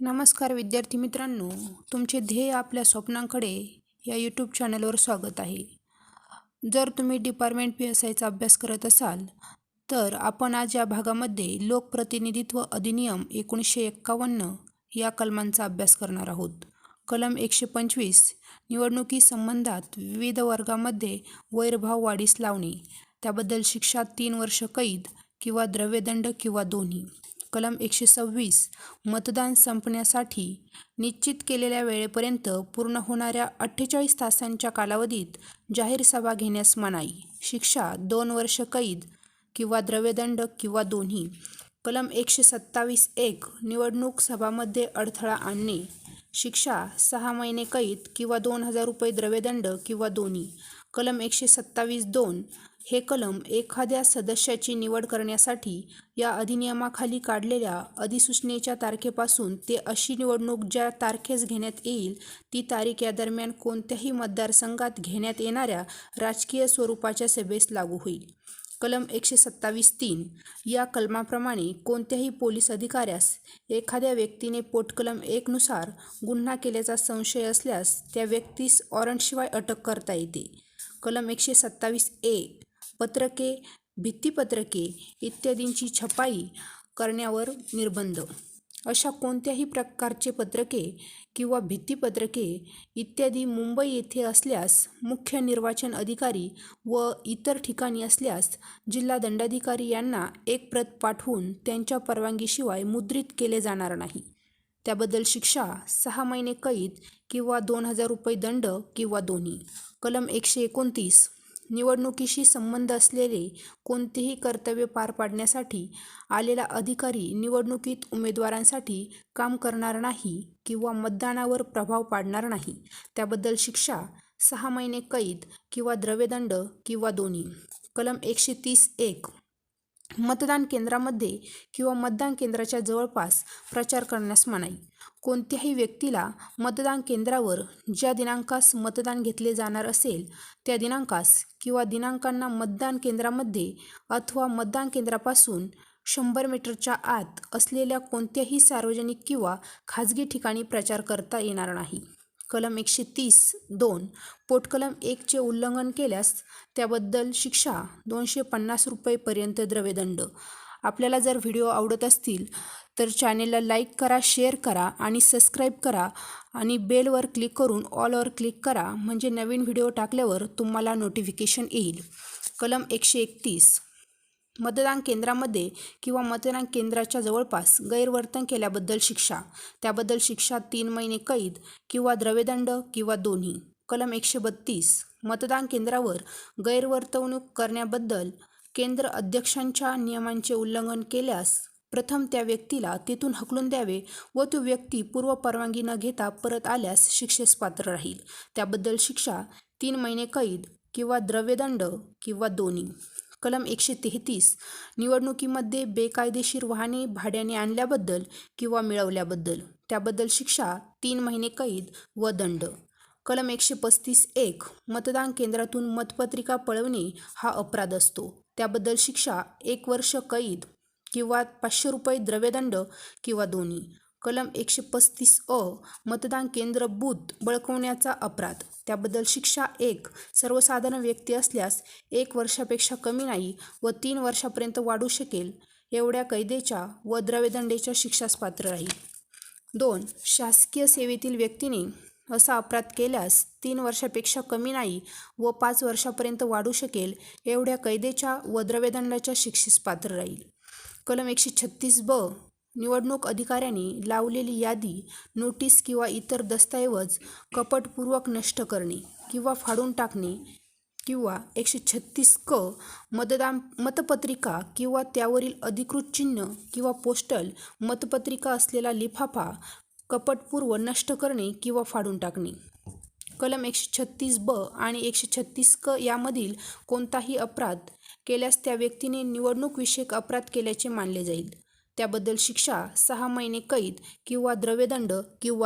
नमस्कार विद्यार्थी मित्रांनो, तुमचे ध्येय आपल्या स्वप्नांकडे या यूट्यूब चॅनलवर स्वागत आहे. जर तुम्ही डिपार्टमेंट PSIचा अभ्यास करत असाल तर आपण आज या भागामध्ये लोकप्रतिनिधित्व अधिनियम 1951 या कलमांचा अभ्यास करणार आहोत. कलम 125 निवडणुकीसंबंधात विविध वर्गामध्ये वैरभाव वाढीस लावणे, त्याबद्दल शिक्षा 3 वर्ष कैद किंवा द्रव्यदंड किंवा दोन्ही. कलम 126 मतदान संपण्यासाठी निश्चित केलेल्या वेळेपर्यंत पूर्ण होणाऱ्या 48 तासांच्या कालावधीत जाहीर सभा घेण्यास मनाई, शिक्षा 2 वर्ष कैद किंवा द्रव्यदंड किंवा दोन्ही. कलम 127(1) निवडणूक सभामध्ये अडथळा आणणे, शिक्षा 6 महिने कैद किंवा 2,000 रुपये द्रव्यदंड किंवा दोन्ही. कलम 127(2) हे कलम एखाद्या सदस्याची निवड करण्यासाठी या अधिनियमाखाली काढलेल्या अधिसूचनेच्या तारखेपासून ते अशी निवडणूक ज्या तारखेस घेण्यात येईल ती तारीख या दरम्यान कोणत्याही मतदारसंघात घेण्यात येणाऱ्या राजकीय स्वरूपाच्या सभेस लागू होईल. कलम 127(3) या कलमाप्रमाणे कोणत्याही पोलीस अधिकाऱ्यास एखाद्या व्यक्तीने पोटकलम 1 नुसार गुन्हा केल्याचा संशय असल्यास त्या व्यक्तीस वॉरंटशिवाय अटक करता येते. कलम 127(a) पत्रके, भित्तिपत्रके इत्यादींची छपाई करण्यावर निर्बंध. अशा कोणत्याही प्रकारचे पत्रके किंवा भित्तिपत्रके इत्यादी मुंबई येथे असल्यास मुख्य निर्वाचन अधिकारी व इतर ठिकाणी असल्यास जिल्हा दंडाधिकारी यांना एक प्रत पाठवून त्यांच्या परवानगीशिवाय मुद्रित केले जाणार नाही. त्याबद्दल शिक्षा 6 महिने कैद किंवा 2,000 रुपये दंड किंवा दोन्ही. कलम 129 निवडणुकीशी संबंध असलेले कोणतेही कर्तव्य पार पाडण्यासाठी आलेला अधिकारी निवडणुकीत उमेदवारांसाठी काम करणार नाही किंवा मतदानावर प्रभाव पाडणार नाही. त्याबद्दल शिक्षा 6 महिने कैद किंवा द्रव्यदंड किंवा दोन्ही. कलम 130(1) मतदान केंद्रामध्ये किंवा मतदान केंद्राच्या जवळपास प्रचार करण्यास मनाई. कोणत्याही व्यक्तीला मतदान केंद्रावर ज्या दिनांकास मतदान घेतले जाणार असेल त्या दिनांकास किंवा दिनांकांना मतदान केंद्रामध्ये अथवा मतदान केंद्रापासून 100 मीटरच्या आत असलेल्या कोणत्याही सार्वजनिक किंवा खाजगी ठिकाणी प्रचार करता येणार नाही. कलम 130(2) पोटकलम 1 चे उल्लंघन केल्यास त्याबद्दल शिक्षा 250 रुपयेपर्यंत द्रव्यदंड. आपल्याला जर व्हिडिओ आवडत असतील तर चॅनेलला लाईक करा, शेअर करा आणि सबस्क्राईब करा आणि बेलवर क्लिक करून ऑलवर क्लिक करा, म्हणजे नवीन व्हिडिओ टाकल्यावर तुम्हाला नोटिफिकेशन येईल. कलम 131 मतदान केंद्रामध्ये किंवा मतदान केंद्राच्या जवळपास गैरवर्तन केल्याबद्दल शिक्षा. त्याबद्दल शिक्षा 3 महिने कैद किंवा द्रव्यदंड किंवा दोन्ही. कलम 132 मतदान केंद्रावर गैरवर्तणूक करण्याबद्दल केंद्र अध्यक्षांच्या नियमांचे उल्लंघन केल्यास प्रथम त्या व्यक्तीला तेथून हकलून द्यावे व तो व्यक्ती पूर्व परवानगी न घेता परत आल्यास शिक्षेस पात्र राहील. त्याबद्दल शिक्षा 3 महिने कैद किंवा द्रव्यदंड किंवा दोन्ही. कलम 133 निवडणुकीमध्ये बेकायदेशीर वाहने भाड्याने आणल्याबद्दल किंवा मिळवल्याबद्दल. त्याबद्दल शिक्षा 3 महिने कैद व दंड. कलम 135(1) मतदान केंद्रातून मतपत्रिका पळवणे हा अपराध असतो. त्याबद्दल शिक्षा 1 वर्ष कैद किंवा 500 रुपये द्रव्यदंड किंवा दोन्ही. कलम 135(अ) मतदान केंद्र बूथ बळकावण्याचा अपराध. त्याबद्दल शिक्षा 1 सर्वसाधारण व्यक्ती असल्यास 1 वर्षापेक्षा कमी नाही व 3 वर्षापर्यंत वाढू शकेल एवढ्या कैदेच्या व द्रव्यदंडेच्या शिक्षास पात्र राहील. 2 शासकीय सेवेतील व्यक्तीने असा अपराध केल्यास 3 वर्षापेक्षा कमी नाही व 5 वर्षापर्यंत वाढू शकेल एवढ्या कैदेच्या व द्रव्यदंडाच्या शिक्षेस पात्र राहील. कलम 136(ब) निवडणूक अधिकाऱ्याने लावलेली यादी, नोटीस किंवा इतर दस्तऐवज कपटपूर्वक नष्ट करणे किंवा फाडून टाकणे किंवा 136(क) मतपत्रिका किंवा त्यावरील अधिकृत चिन्ह किंवा पोस्टल मतपत्रिका असलेला लिफाफा कपटपूर्व नष्ट करणे किंवा फाडून टाकणे. कलम 136(ब) आणि 136(क) यामधील कोणताही अपराध केल्यास त्या व्यक्तीने निवडणूक विषयक अपराध केल्याचे मानले जाईल. त्याबद्दल शिक्षा 6 महिने कैद किंवा द्रव्यदंड किंवा